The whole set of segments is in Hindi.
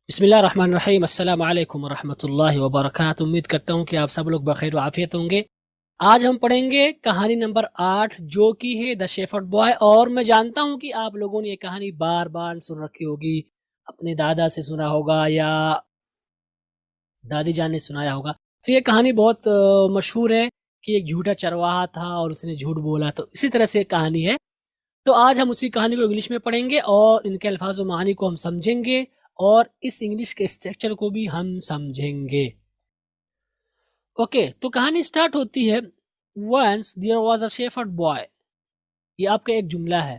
बिस्मिल्लाहिर्रहमानिर्रहीम अस्सलाम वालेकुम वरहमतुल्लाहि वबरकातुहू। उम्मीद करता हूँ कि आप सब लोग बखैर आफियत होंगे। आज हम पढ़ेंगे कहानी नंबर 8 जो कि है द शेफर्ड बॉय। और मैं जानता हूँ कि आप लोगों ने ये कहानी बार बार सुन रखी होगी, अपने दादा से सुना होगा या दादी जान ने सुनाया होगा। तो ये कहानी बहुत मशहूर है कि एक झूठा चरवाहा था और उसने झूठ बोला, तो इसी तरह से एक कहानी है। तो आज हम उसी कहानी को इंग्लिश में पढ़ेंगे और इनके अल्फाज और मानी को हम समझेंगे और इस इंग्लिश के स्ट्रक्चर को भी हम समझेंगे। ओके, तो कहानी स्टार्ट होती है। Once there was a shepherd boy. ये आपका एक जुमला है।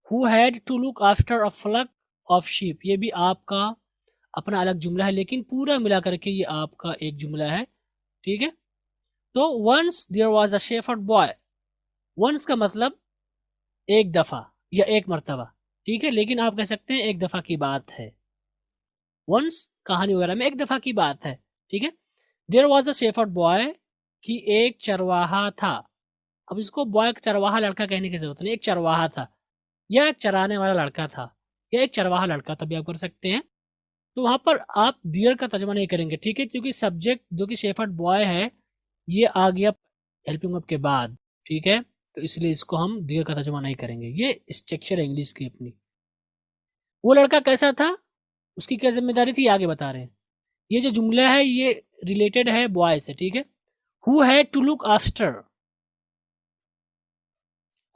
Who had to look after a flock of sheep. ये भी आपका अपना अलग जुमला है, लेकिन पूरा मिला करके ये आपका एक जुमला है। ठीक है। तो once there was a shepherd boy. Once का मतलब एक दफा या एक मर्तबा। ठीक है, लेकिन आप कह सकते हैं एक दफा की बात है। वंस कहानी वगैरह में एक दफा की बात है। ठीक है। There was a shepherd boy कि एक चरवाहा था। अब इसको बॉय चरवाहा लड़का कहने की जरूरत नहीं, एक चरवाहा था या एक चराने वाला लड़का था या एक चरवाहा लड़का था भी आप कर सकते हैं। तो वहां पर आप डियर का तर्जमा नहीं करेंगे, ठीक है, क्योंकि सब्जेक्ट जो कि शेफर्ड बॉय है ये आ गया हेल्पिंग वर्ब के बाद। ठीक है, तो इसलिए इसको हम डियर का तर्जमा नहीं करेंगे। ये स्ट्रक्चर है इंग्लिश की अपनी। वो लड़का कैसा था, उसकी क्या जिम्मेदारी थी, आगे बता रहे हैं। ये जो जुमला है ये रिलेटेड है बॉय से। ठीक है। Who had to look after.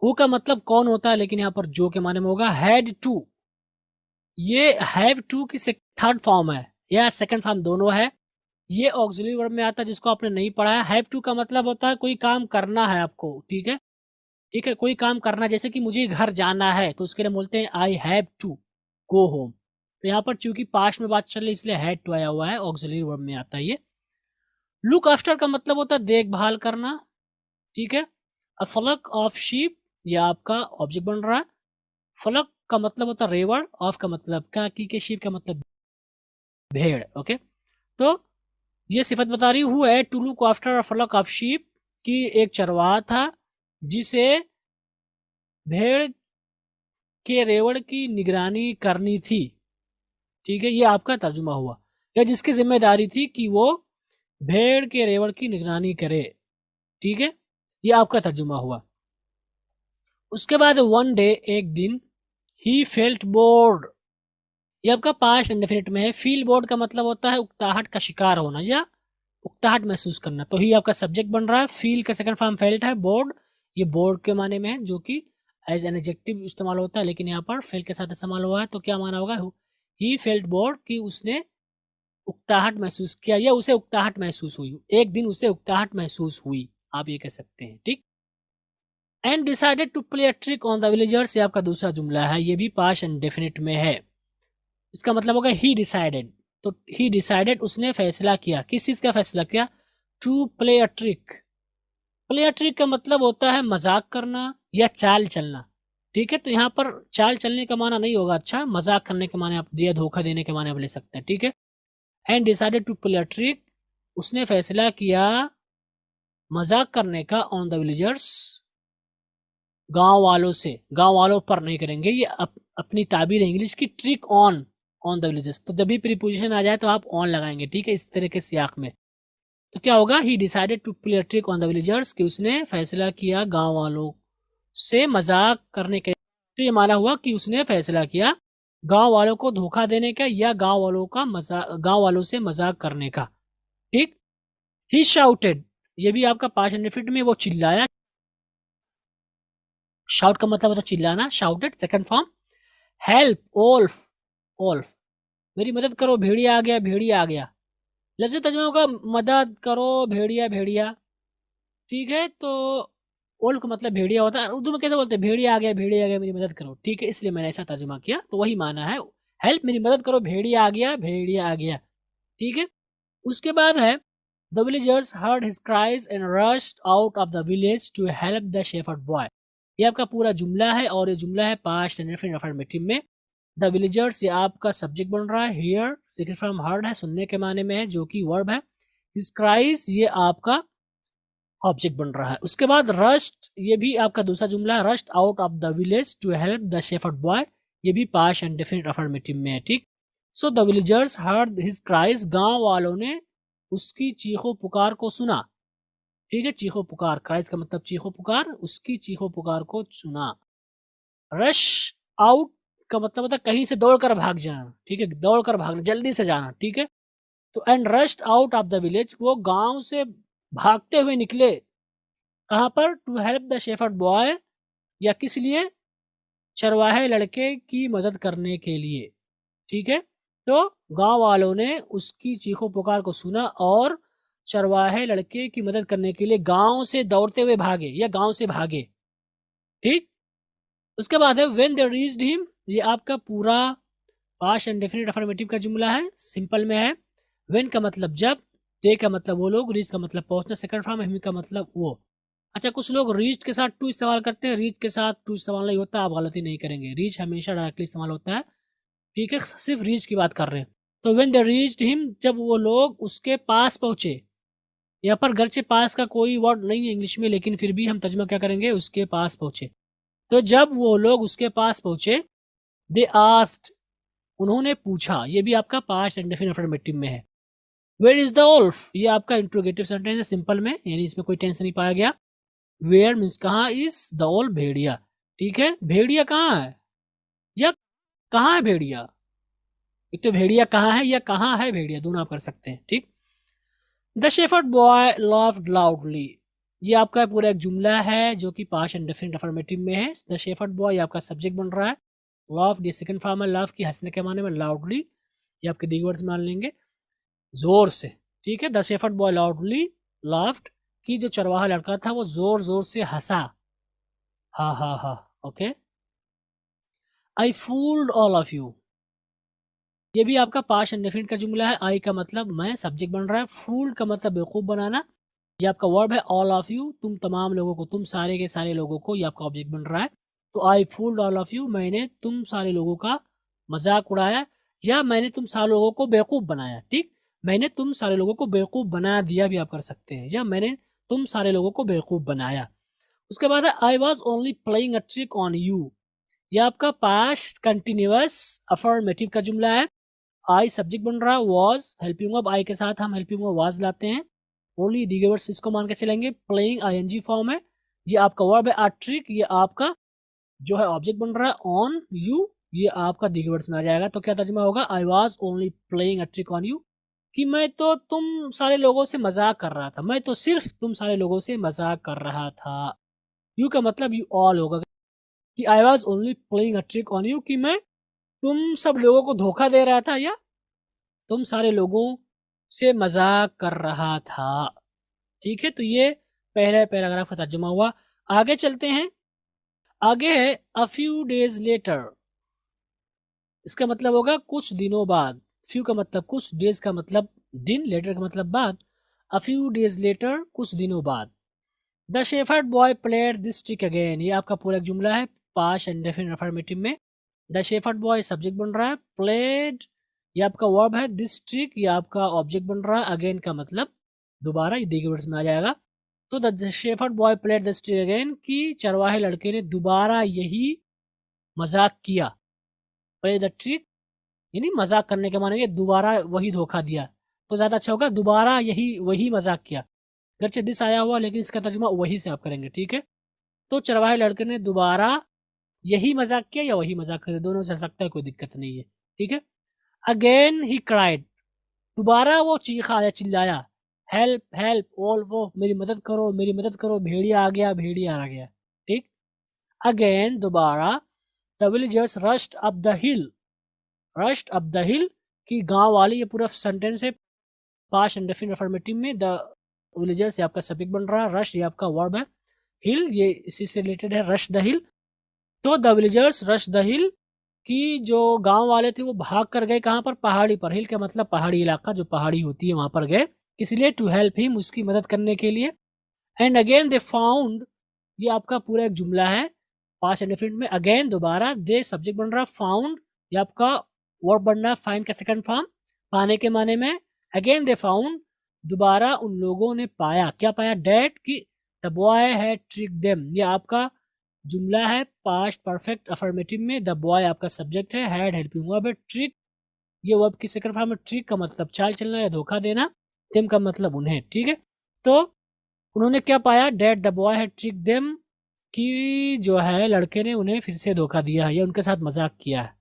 Who का मतलब कौन होता है, लेकिन यहाँ पर जो के माने में होगा हैड टू। ये हैव टू की थर्ड फॉर्म है या सेकंड फॉर्म, दोनों है। ये ऑक्सिलरी वर्ब में आता है जिसको आपने नहीं पढ़ा है। हैव टू का मतलब होता है कोई काम करना है आपको। ठीक है। ठीक है, कोई काम करना, जैसे कि मुझे घर जाना है तो उसके लिए बोलते हैं I have to go home. तो यहाँ पर चूंकि पास्ट में बात चल रही इसलिए हैड टू आया हुआ है, ऑक्सिलरी वर्ब में आता है ये। लुक आफ्टर का मतलब होता है देखभाल करना। ठीक है। अ फ्लक ऑफ शीप, ये आपका ऑब्जेक्ट बन रहा है। फ्लक का मतलब होता है रेवड़, ऑफ का मतलब का, की के शीप का मतलब भेड़। ओके, तो ये सिफत बता रही हूँ है to look after a flock of sheep कि एक चरवाहा था जिसे भेड़ के रेवड़ की निगरानी करनी थी। ठीक है, ये आपका तर्जुमा हुआ। या जिसकी जिम्मेदारी थी कि वो भेड़ के रेवड़ की निगरानी करे। ठीक है, ये आपका तर्जुमा हुआ। उसके बाद वन डे, एक दिन, ही फेल्ट बोर्ड। ये आपका पास्ट इंडेफिनिट में है। फील बोर्ड का मतलब होता है उकताहट का शिकार होना या उकताहट महसूस करना। तो ही आपका सब्जेक्ट बन रहा है। फील का सेकंड फॉर्म फेल्ट है। बोर्ड ये बोर्ड के माने में है, जो कि एज एन एडजेक्टिव इस्तेमाल होता है, लेकिन यहाँ पर फेल के साथ इस्तेमाल हुआ है। तो क्या माना होगा, ही फेल्ट बोर्ड कि उसने उकताहट महसूस किया या उसे उकताहट महसूस हुई। एक दिन उसे उकताहट महसूस हुई, आप ये कह सकते हैं। ठीक। And decided to play a trick on the villagers, ये आपका दूसरा जुमला है। ये भी पास्ट इंडेफिनिट में है। इसका मतलब होगा ही डिसाइडेड। तो ही डिसाइडेड उसने फैसला किया। किस चीज का फैसला किया, to play a trick. Play a trick का मतलब होता है मजाक करना या चाल चलना। ठीक है, तो यहाँ पर चाल चलने का माना नहीं होगा, अच्छा मजाक करने के माने आप दिया, धोखा देने के माने आप ले सकते हैं। ठीक है। And decided to play a trick, उसने फैसला किया मजाक करने का ऑन द विलेजर्स, गांव वालों से। गांव वालों पर नहीं करेंगे, ये अपनी ताबीर है इंग्लिश की। Trick on, on the villages, तो जब भी प्रीपोजिशन आ जाए तो आप ऑन लगाएंगे। ठीक है, इस तरह के सियाक में। तो क्या होगा, he decided to play a trick on the villagers कि उसने फैसला किया गांव वालों से मजाक करने के। तो ये माना हुआ कि उसने फैसला किया गांव वालों को धोखा देने का या गांव वालों का मजाक, गांव वालों से मजाक करने का। ठीक। ही शाउटेड, ये भी आपका पास्ट इंडेफिनिट में, वो चिल्लाया। शाउट का मतलब होता है चिल्लाना। Shouted second form. हेल्प ओल्फ, ओल्फ मेरी मदद करो, भेड़िया आ गया, भेड़िया आ गया। लफ्ज तर्जुमा होगा मदद करो भेड़िया, भेड़िया। ठीक है, तो ओल्फ का मतलब भेड़िया होता है। उर्दू में कैसे बोलते हैं, भेड़िया आ गया, भेड़िया आ गया, मेरी मदद करो। ठीक है, इसलिए मैंने ऐसा तर्जुमा किया, तो वही माना है। हेल्प मेरी मदद करो, भेड़िया आ गया, भेड़िया आ गया। ठीक है। उसके बाद है the villagers heard his cries and rushed out of the village to help the shepherd boy. ये आपका पूरा जुमला है और ये जुमला है पास्ट इंडेफिनिट अफर्मेटिव में। द विलेजर्स ये आपका सब्जेक्ट बन रहा है। हियर सेकंड फॉर्म हर्ड है, सुनने के माने में है, जो कि वर्ब है। हिज क्राइज ये आपका ऑब्जेक्ट बन रहा है। उसके बाद रश्ड, ये भी आपका दूसरा जुमला है। Rushed out of the village to help the shepherd boy, ये भी पास्ट इंडेफिनिट अफर्मेटिव में है। ठीक। So the villagers heard his cries, गांव वालों ने उसकी चीखों पुकार को सुना। ठीक है, चीखों पुकार, क्राइज का मतलब चीखों पुकार, उसकी चीखों पुकार को सुना। रश आउट का मतलब होता है कहीं से दौड़कर भाग जाना। ठीक है, दौड़कर भागना, जल्दी से जाना। ठीक है, तो and rushed out of the village, वो गांव से भागते हुए निकले। कहां पर? To help the shepherd boy, या किस लिए? चरवाहे लड़के की मदद करने के लिए। ठीक है, तो गांव वालों ने उसकी चीखों पुकार को सुना और चरवाहे लड़के की मदद करने के लिए गांव से दौड़ते हुए भागे या गांव से भागे। ठीक, उसके बाद है व्हेन दे रीच्ड हिम, ये आपका पूरा पास्ट एंड डेफिनेट अफर्मेटिव का जुमला है, सिंपल में है। व्हेन का मतलब जब, दे का मतलब वो लोग, रीच का मतलब पहुंचना, सेकंड फॉर्म, हिम का मतलब वो। अच्छा, कुछ लोग रीच के साथ टू इस्तेमाल करते हैं, रीच के साथ टू इस्तेमाल नहीं होता, आप गलती नहीं करेंगे, रीच हमेशा डायरेक्टली इस्तेमाल होता है। ठीक है, सिर्फ रीच की बात कर रहे हैं। तो व्हेन दे रीच्ड हिम, जब वो लोग उसके पास पहुंचे। यहाँ पर गर्चे पास का कोई वर्ड नहीं है इंग्लिश में, लेकिन फिर भी हम तर्जुमा क्या करेंगे, उसके पास पहुंचे। तो जब वो लोग उसके पास पहुंचे, दे आस्क्ड, उन्होंने पूछा, ये भी आपका पास्ट एंड डेफिनेट अफर्मेटिव में है। वेयर इज द वुल्फ, ये आपका इंट्रोगेटिव सेंटेंस है, सिंपल में, यानी इसमें कोई टेंशन नहीं पाया गया। वेयर मीन्स कहाँ, इज द वुल्फ, भेड़िया। ठीक है, भेड़िया कहाँ है या कहाँ है भेड़िया? एक तो भेड़िया कहाँ है या कहाँ है भेड़िया, दोनों आप कर सकते हैं। ठीक, the shepherd boy laughed loudly, ये आपका पूरा एक जुमला है जो कि पास्ट एंड डेफिनेट अफर्मेटिव में है। द शेफर्ड बॉय, ये आपका सब्जेक्ट बन रहा है। लाफ्ड ये सेकंड फॉर्म है, लाफ की हंसने के माने में, लाउडली ये आपके दी वर्ड्स मान लेंगे, जोर से। ठीक है, the shepherd boy loudly laughed, की जो चरवाहा लड़का था वो जोर जोर से हंसा, हा हा हा। Okay, I fooled all of you, ये भी आपका पास्ट एंड डेफिनेट का जुमला है। आई का मतलब मैं, सब्जेक्ट बन रहा है। फूल्ड का मतलब बेवकूफ बनाना, ये आपका वर्ब है। ऑल ऑफ यू, तुम तमाम लोगों को, तुम सारे के सारे लोगों को, ये आपका ऑब्जेक्ट बन रहा है। तो आई फूल्ड ऑल ऑफ यू, मैंने तुम सारे लोगों का मजाक उड़ाया, या मैंने तुम सारे लोगों को बेवकूफ बनाया। ठीक, मैंने तुम सारे लोगों को बेवकूफ बना दिया भी आप कर सकते हैं, या मैंने तुम सारे लोगों को बेवकूफ बनाया। उसके बाद है I was only playing a trick on you, यह आपका पास्ट कंटिन्यूअस अफर्मेटिव का जुमला है। आई सब्जेक्ट बन रहा है, वॉज हेल्पिंग वर्ब, आई के साथ हम हेल्पिंग वर्ब वाज लाते हैं। ओनली दी वर्ड्स इसको मान के चलेंगे। प्लेइंग आईएनजी फॉर्म है, ये आपका वर्ब है। आ ट्रिक, ये आपका जो है ऑब्जेक्ट बन रहा है। ऑन यू, ये आपका दी वर्ड्स में आ जाएगा। तो क्या तर्जुमा होगा, I was only playing a trick on you, कि मैं तो तुम सारे लोगों से मजाक कर रहा था, मैं तो सिर्फ तुम सारे लोगों से मजाक कर रहा था। यू का मतलब यू ऑल होगा, कि I was only playing a trick on you, कि मैं तुम सब लोगों को धोखा दे रहा था या तुम सारे लोगों से मजाक कर रहा था। ठीक है, तो ये पहला पैराग्राफ का तर्जुमा हुआ। आगे चलते हैं। आगे है अ फ्यू डेज लेटर, इसका मतलब होगा कुछ दिनों बाद। फ्यू का मतलब कुछ, डेज का मतलब दिन, लेटर का मतलब बाद। अ फ्यू डेज लेटर, कुछ दिनों बाद। The shepherd boy played this trick again, ये आपका पूरा एक जुमला है पास्ट एंड डेफिनेट अफर्मेटिव में। द शेफर्ड बॉय सब्जेक्ट बन रहा है, प्लेड ये आपका वर्ब है, दिस ट्रिक ये आपका ऑब्जेक्ट बन रहा है। अगेन का मतलब दोबारा, ये देखिए वर्ड्स में आ जाएगा। तो the shepherd boy played this trick again, की चरवाहे लड़के ने दोबारा यही मजाक किया। प्ले द ट्रिक यानी मजाक करने के माने दोबारा वही धोखा दिया, तो ज्यादा अच्छा होगा दोबारा यही वही मजाक किया। गर्चे दिस आया हुआ, लेकिन इसका तर्जुमा वही से आप करेंगे। ठीक है, तो चरवाहे लड़के ने दोबारा यही मजाक किया या वही मजाक किया, दोनों चल सकता है, कोई दिक्कत नहीं है। ठीक है, अगेन ही क्राइड, दोबारा वो चीखा या चिल्लाया। हेल्प हेल्प ऑल, वो मेरी मदद करो मेरी मदद करो, भेड़िया आ गया भेड़िया आ गया। ठीक, अगेन दोबारा। The villagers rushed up the hill, rushed up the हिल की गांव वाले, ये पूरा सेंटेंस है पास्ट एंड डेफिनेट अफर्मेटिव में। द विलेजर्स ये आपका सब्जेक्ट बन रहा है, रश ये आपका वर्ब है, हिल ये इसी से रिलेटेड है, रश द हिल। तो the villagers rush the hill, कि जो गांव वाले थे वो भाग कर गए कहां पर, पहाड़ी पर। हिल का मतलब पहाड़ी इलाका, जो पहाड़ी होती है वहां पर गए, इसलिए टू हेल्प हिम, उसकी मदद करने के लिए। एंड अगेन दे फाउंड, ये आपका पूरा एक जुमला है पास्ट एंड डेफिनेट में। अगेन दोबारा, दे सब्जेक्ट बन रहा है, फाउंड ये आपका वर्ब बन रहा है, फाइंड का सेकंड फॉर्म, पाने के माने में। अगेन दे फाउंड, दोबारा उन लोगों ने पाया, क्या पाया, डेट की the boy had trick them, ये आपका जुमला है पास्ट परफेक्ट अफर्मेटिव में। द बॉय आपका सब्जेक्ट है, हैड हेल्पिंग वर्ब है, ट्रिक ये वर्ब की सेकंड फॉर्म है। ट्रिक का मतलब चाल चलना या धोखा देना, देम का मतलब उन्हें, ठीक है। तो उन्होंने क्या पाया, that the boy had trick them, कि जो है लड़के ने उन्हें फिर से धोखा दिया है या उनके साथ मजाक किया है।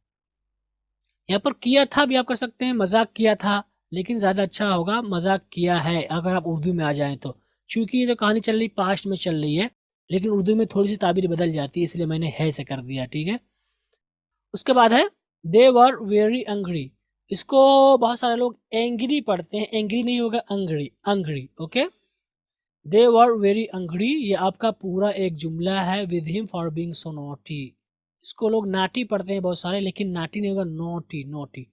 यहाँ पर किया था भी आप कर सकते हैं, मजाक किया था, लेकिन ज्यादा अच्छा होगा मजाक किया है अगर आप उर्दू में आ जाएं तो, क्योंकि ये जो कहानी चल रही पास्ट में चल रही है, लेकिन उर्दू में थोड़ी सी ताबीर बदल जाती है, इसलिए मैंने है से कर दिया, ठीक है। उसके बाद है दे वर वेरी एंग्री। इसको बहुत सारे लोग एंग्री पढ़ते हैं, एंग्री नहीं होगा, angry, angry, okay. They were very angry, ये आपका पूरा एक जुमला है, with him for being so naughty. इसको लोग नाटी पढ़ते हैं बहुत सारे, लेकिन नाटी नहीं होगा, नोटी, नोटी।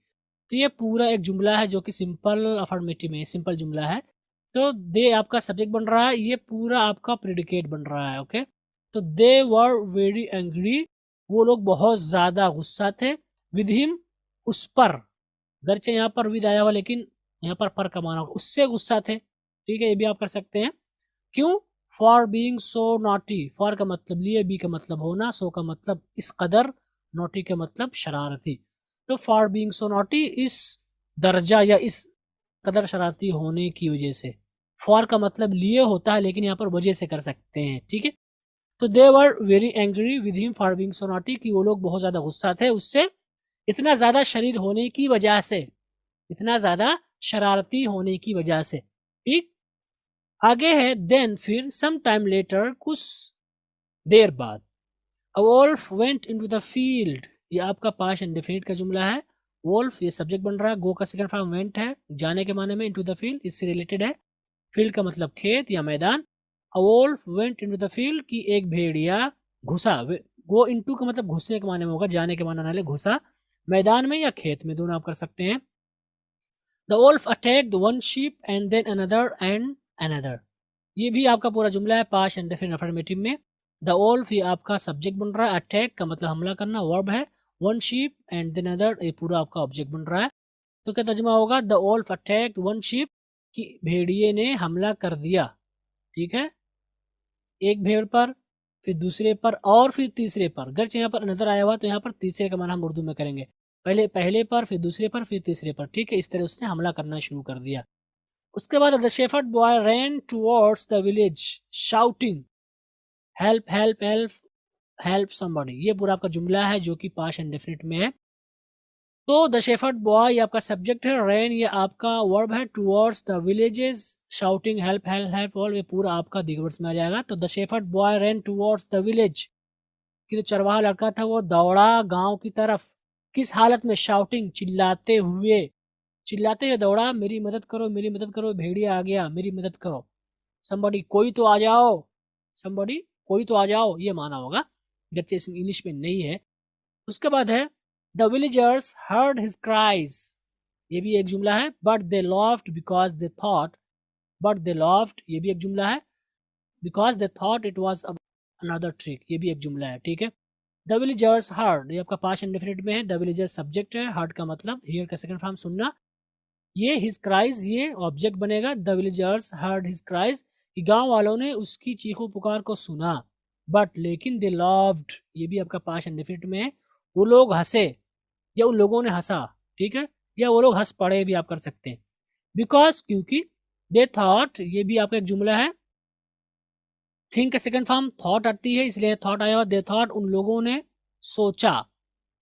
तो ये पूरा एक जुमला है जो कि सिंपल अफर्मेटिव में सिंपल जुमला है। तो दे आपका सब्जेक्ट बन रहा है, ये पूरा आपका प्रेडिकेट बन रहा है, ओके। तो दे वर वेरी एंग्री, वो लोग बहुत ज्यादा गुस्सा थे, विद हिम, उस पर, गर्चे यहाँ पर विद आया हुआ लेकिन यहाँ पर कमाना, उससे गुस्सा थे, ठीक है। ये भी आप कर सकते हैं। क्यों, for being so naughty, for का मतलब लिए, बी का मतलब होना, सो का मतलब इस कदर, नॉटी का मतलब शरारती। तो फॉर बीइंग सो नॉटी, इस दर्जा या इस कदर शरारती होने की वजह से। फॉर का मतलब लिए होता है, लेकिन यहाँ पर वजह से कर सकते हैं, ठीक है। तो they were very angry with him for being so naughty, कि वो लोग बहुत ज्यादा गुस्सा थे उससे, इतना ज्यादा शरीर होने की वजह से, इतना ज्यादा शरारती होने की वजह से, ठीक। आगे है देन, फिर, सम टाइम लेटर, कुछ देर बाद, a wolf went into the field, ये आपका पास्ट इंडेफिनिट का जुमला है। वोल्फ ये सब्जेक्ट बन रहा है, गो का सेकंड फॉर्म वेंट है, जाने के माने में, इनटू द फील्ड इससे रिलेटेड है, फील्ड का मतलब खेत या मैदान। A wolf went into the field, की एक भेड़िया घुसा, गो इनटू का मतलब घुसने के माने में होगा, जाने के माने वाले घुसा, मैदान में या खेत में, दोनों आप कर सकते हैं। The wolf attacked one sheep and then another and another, ये भी आपका पूरा जुमला है पास्ट इंडेफिनिट अफर्मेटिव में। द वोल्फ ये आपका सब्जेक्ट बन रहा है, अटैक का मतलब हमला करना, वर्ब है, one sheep and then other ये पूरा आपका ऑब्जेक्ट बन रहा है। तो क्या तर्जुमा होगा, the wolf attacked one sheep, कि भेड़िए ने हमला कर दिया, ठीक है, एक भेड़ पर, फिर दूसरे पर, और फिर तीसरे पर। अगर यहाँ पर नजर आया हुआ तो यहाँ पर तीसरे का माना हम उर्दू में करेंगे, पहले पहले पर, फिर दूसरे पर, फिर तीसरे पर, ठीक है। इस तरह उसने हमला करना शुरू कर दिया। उसके बाद the shepherd boy ran towards the village shouting help help help help somebody, ये पूरा आपका जुमला है जो कि पास्ट इंडेफिनिट में है। तो द शेफर्ड बॉय ये आपका सब्जेक्ट है, रैन ये आपका वर्ब है, towards the villages shouting help help help all, ये पूरा आपका दिग्वर्स में आ जाएगा। तो the shepherd boy ran towards the village, कि जो चरवाहा लड़का था वो दौड़ा गांव की तरफ, किस हालत में, शाउटिंग चिल्लाते हुए, चिल्लाते हुए दौड़ा, मेरी मदद करो, मेरी मदद करो, भेड़िया आ गया, मेरी मदद करो, somebody कोई तो आ जाओ, somebody कोई तो आ जाओ, ये माना होगा, जबकि इंग्लिश में नहीं है। उसके बाद है the villagers heard his cries, ये भी एक जुमला है, but they laughed because they thought, but they laughed ये भी एक जुमला है, because they thought it was another trick, ये भी एक जुमला है, ठीक है। द विलेजर्स हर्ड ये आपका पास्ट इंडेफिनिट में है, द विलेजर्स सब्जेक्ट है, हर्ड का मतलब हियर का सेकंड फॉर्म सुनना, ये हिज क्राइज ये ऑब्जेक्ट बनेगा, the villagers heard his cries, कि गांव वालों ने उसकी चीखों पुकार को सुना, बट लेकिन दे लव्ड ये भी आपका पास्ट इंडेफिनिट में है, वो लोग हंसे या उन लोगों ने हंसा, ठीक है, या वो लोग हंस पड़े भी आप कर सकते हैं। बिकॉज क्योंकि, दे थॉट ये भी आपका एक जुमला है, थिंक का सेकंड फॉर्म थॉट आती है, इसलिए थॉट आया हुआ, दे थॉट उन लोगों ने सोचा,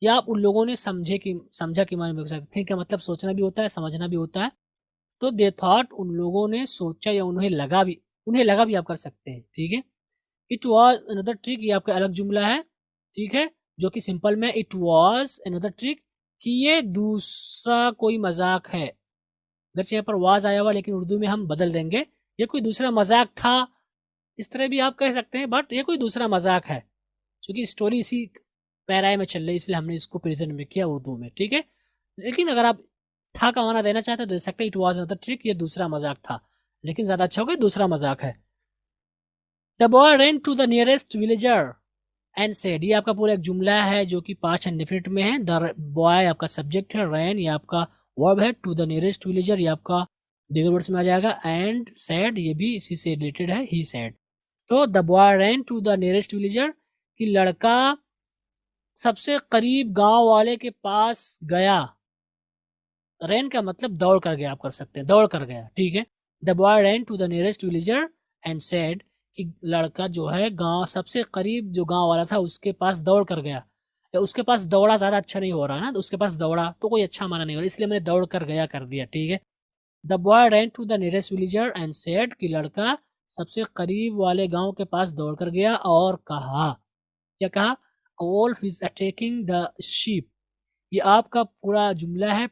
या उन लोगों ने समझा की माने में थिंक का मतलब सोचना भी होता है, समझना भी होता है। तो दे थॉट उन लोगों ने सोचा या उन्हें लगा भी आप कर सकते हैं, ठीक है। इट वॉज अनदर ट्रिक ये आपका अलग जुमला है, ठीक है, जो कि सिंपल में, इट वॉज अनदर ट्रिक, कि ये दूसरा कोई मजाक है, वैसे यहाँ पर वाज आया हुआ लेकिन उर्दू में हम बदल देंगे, ये कोई दूसरा मजाक था, इस तरह भी आप कह सकते हैं, बट ये कोई दूसरा मजाक है, क्योंकि स्टोरी इसी पैराए में चल रही है, इसलिए हमने इसको प्रेजेंट में किया उर्दू में, ठीक है। लेकिन अगर आप था का माना देना चाहते तो दे सकते, इट वॉज अनदर ट्रिक, ये दूसरा मजाक था, लेकिन ज्यादा अच्छा होगा दूसरा मजाक है। The boy ran to the nearest villager and said, ये आपका पूरा एक जुमला है जो कि पास्ट इंडेफिनिट में है, द बॉय आपका सब्जेक्ट है, रैन ये आपका वर्ब है, टू द नियरेस्ट विलेजर ये आपका डिगर वर्ड्स में आ जाएगा, एंड सैड ये भी इसी से रिलेटेड है, ही सैड। तो the boy ran to the nearest villager, कि लड़का सबसे करीब गांव वाले के पास गया, रैन का मतलब दौड़ कर गया, आप कर सकते हैं दौड़ कर गया, ठीक है। The boy ran to the nearest villager and said, कि लड़का जो है गांव सबसे करीब जो गांव वाला था उसके पास दौड़ कर गया, या उसके पास दौड़ा ज्यादा अच्छा नहीं हो रहा ना, तो उसके पास दौड़ा तो कोई अच्छा माना नहीं हो रहा, इसलिए मैंने दौड़ कर गया कर दिया, ठीक है। The boy ran to the nearest villager and said, कि लड़का सबसे करीब वाले गांव के पास दौड़ कर गया और कहा, क्या कहा, a wolf is attacking the sheep. ये आपका पूरा जुमला है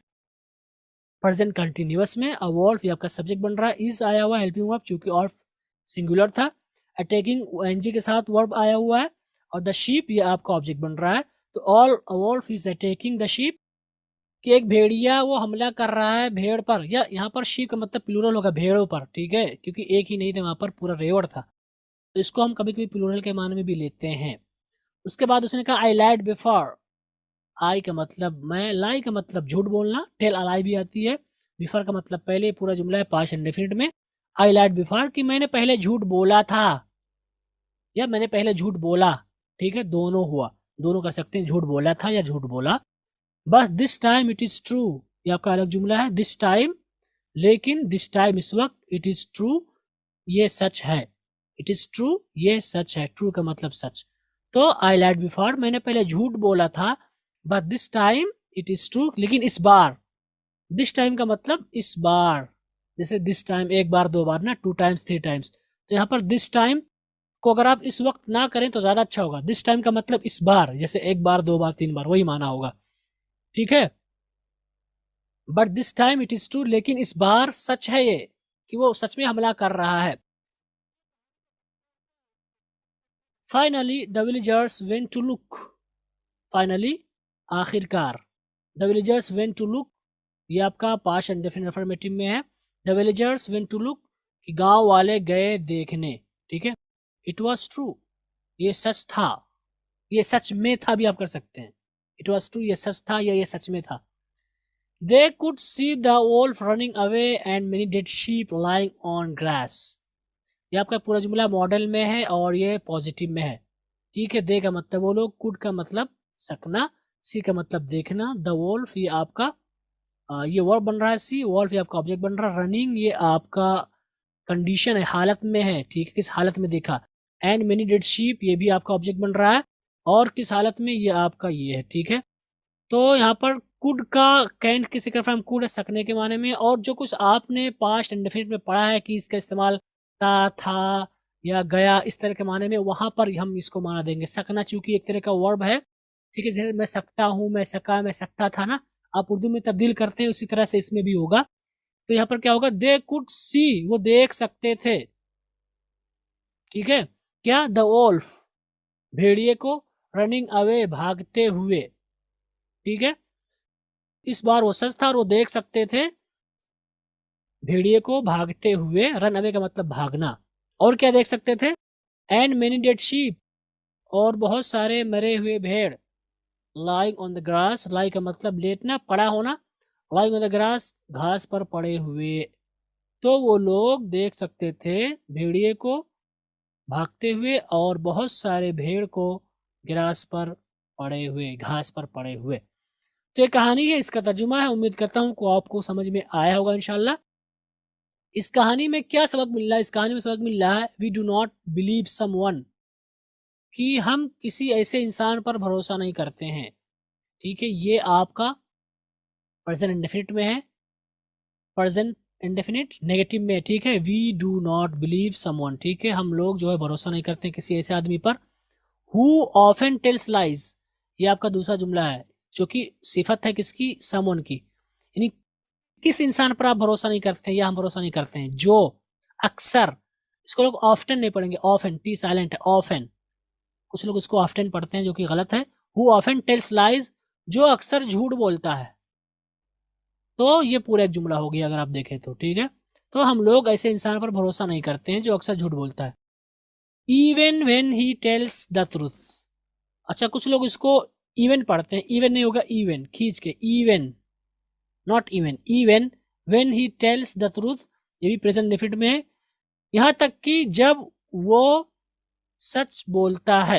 प्रेजेंट कंटिन्यूअस में। अ वोल्फ ये आपका सब्जेक्ट बन रहा है, इज आया हुआ हेल्पिंग वर्ब, चूंकि ऑल्फ सिंगुलर था। अटैकिंग एनजी के साथ वर्ब आया हुआ है, और द शीप ये आपका ऑब्जेक्ट बन रहा है। तो all a wolf is attacking the sheep, कि एक भेड़िया वो हमला कर रहा है भेड़ पर, या यहाँ पर शीप का मतलब प्लूरल होगा भेड़ों पर, ठीक है, क्योंकि एक ही नहीं था वहां पर, पूरा रेवड़ था, तो इसको हम कभी कभी प्लूरल के माने में भी लेते हैं। उसके बाद उसने कहा आई लाइड बिफोर, आई का मतलब मैं, लाई का मतलब झूठ बोलना, टेल अलाई भी आती है। बिफोर का मतलब पहले, पूरा जुमला है पास्ट इंडेफिनिट में। आई लाइड बिफोर, कि मैंने पहले झूठ बोला था, या मैंने पहले झूठ बोला, ठीक है, दोनों हुआ, दोनों कर सकते हैं, झूठ बोला था या झूठ बोला। बस this time it is true, ये आपका अलग जुमला है, दिस टाइम, लेकिन दिस टाइम इस वक्त, इट इज ट्रू ये सच है, इट इज ट्रू ये सच है, ट्रू का मतलब सच। तो आई लाइड बिफोर, मैंने पहले झूठ बोला था, but this time it is true, लेकिन इस बार, दिस टाइम का मतलब इस बार, जैसे दिस टाइम एक बार दो बार ना, टू टाइम्स थ्री टाइम्स, तो यहाँ पर दिस टाइम को अगर आप इस वक्त ना करें तो ज्यादा अच्छा होगा। दिस टाइम का मतलब इस बार, जैसे एक बार दो बार तीन बार, वही माना होगा, ठीक है। But this time it is true, लेकिन इस बार सच है ये, कि वो सच में हमला कर रहा है। Finally the villagers went to look, finally आखिरकार, the villagers went to look, ये आपका पास्ट इंडेफिनिट अफर्मेटिव में है। The villagers went to look, कि गांव वाले गए देखने, ठीक है। इट वॉज ट्रू, ये सच था, ये सच में था भी आप कर सकते हैं, इट वॉज ट्रू ये सच था, या ये सच में था। They could see the Wolff running away and many dead sheep lying on grass, ये आपका पूरा जुमला मॉडल में है और ये पॉजिटिव में है, ठीक है। दे का मतलब वो लोग, कुड का मतलब सकना, सी का मतलब देखना, द वोल्फ ये आपका ये वर्ब बन रहा है, सी वोल्फ ये आपका ऑब्जेक्ट बन रहा है, रनिंग ये आपका कंडीशन है, हालत में है, ठीक है, किस हालत में देखा। एंड मेनी डेड शीप ये भी आपका ऑब्जेक्ट बन रहा है, और किस हालत में, ये आपका ये है, ठीक है। तो यहाँ पर कुड का कैन की सिक्र फ्रॉम कुड है सकने के माने में, और जो कुछ आपने पास्ट इंडेफिनिट में पढ़ा है कि इसका इस्तेमाल था या गया इस तरह के माने में, वहां पर हम इसको माना देंगे सकना, चूंकि एक तरह का वर्ब है, ठीक है। जैसे मैं सकता हूँ, मैं सका, मैं सकता था ना, आप उर्दू में तब्दील करते हैं, उसी तरह से इसमें भी होगा। तो यहाँ पर क्या होगा, दे कुड सी वो देख सकते थे, ठीक है, क्या, द वोल्फ भेड़िए को, रनिंग अवे भागते हुए, ठीक है। इस बार वो सच था और वो देख सकते थे भेड़िए को भागते हुए, रन अवे का मतलब भागना, और क्या देख सकते थे, एंड मेनी डेड शीप और बहुत सारे मरे हुए भेड़, लाइंग ऑन द ग्रास, लाई का मतलब लेटना, पड़ा होना, लाइंग ऑन द ग्रास घास पर पड़े हुए। तो वो लोग देख सकते थे भेड़िए को भागते हुए और बहुत सारे भेड़ को ग्रास पर पड़े हुए, घास पर पड़े हुए। तो ये कहानी है, इसका तर्जुमा है, उम्मीद करता हूँ को आपको समझ में आया होगा इंशाल्लाह। इस कहानी में क्या सबक मिल रहा है, इस कहानी में सबक मिल रहा है we do not believe someone, कि हम किसी ऐसे इंसान पर भरोसा नहीं करते हैं, ठीक है। ये आपका प्रेजेंट इंडेफिनिट में है, प्रेजेंट इंडेफिनिट नेगेटिव में, ठीक है। We do not believe someone, ठीक है, हम लोग जो है भरोसा नहीं करते किसी ऐसे आदमी पर। हु ऑफन टेल्स लाइज, ये आपका दूसरा जुमला है, जो कि सिफत है किसकी, समवन की, यानी किस इंसान पर आप भरोसा नहीं करते हैं या हम भरोसा नहीं करते हैं, जो अक्सर, इसको लोग ऑफ्टन नहीं पढ़ेंगे, ऑफन टी साइलेंट है, ऑफन, कुछ लोग इसको ऑफ्टन पढ़ते हैं जो कि गलत है। हु ऑफन टेल्स लाइज, जो अक्सर झूठ बोलता है, तो ये पूरा एक जुमला हो गया अगर आप देखें तो, ठीक है। तो हम लोग ऐसे इंसान पर भरोसा नहीं करते हैं जो अक्सर झूठ बोलता है। Even when he tells the truth, अच्छा कुछ लोग इसको इवन पढ़ते हैं, इवन नहीं होगा, इवन खींच के, even not even, even when he tells the truth, ये भी प्रेजेंट डेफिनिट में है, यहां तक कि जब वो सच बोलता है,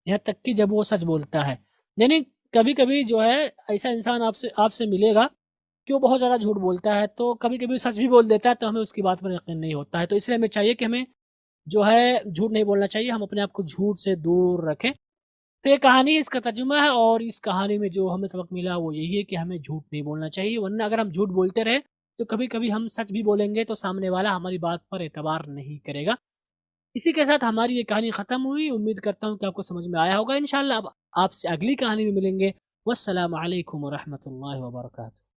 यहां तक कि जब वो सच बोलता है, यानी कभी कभी जो है ऐसा इंसान आपसे आपसे मिलेगा कि वो बहुत ज़्यादा झूठ बोलता है, तो कभी-कभी सच भी बोल देता है, तो हमें उसकी बात पर यकीन नहीं होता है। तो इसलिए हमें चाहिए कि हमें जो है झूठ नहीं बोलना चाहिए, हम अपने आप को झूठ से दूर रखें। तो ये कहानी इसका तर्जुमा है और इस कहानी में जो हमें सबक मिला वो यही है कि हमें झूठ नहीं बोलना चाहिए, वरना अगर हम झूठ बोलते रहे तो कभी-कभी हम सच भी बोलेंगे तो सामने वाला हमारी बात पर एतबार नहीं करेगा। इसी के साथ हमारी ये कहानी खत्म हुई। उम्मीद करता हूँ कि आपको समझ में आया होगा। इंशाअल्लाह अब आपसे अगली कहानी में मिलेंगे। वस्सलामु अलैकुम व रहमतुल्लाहि व बरकातुहू।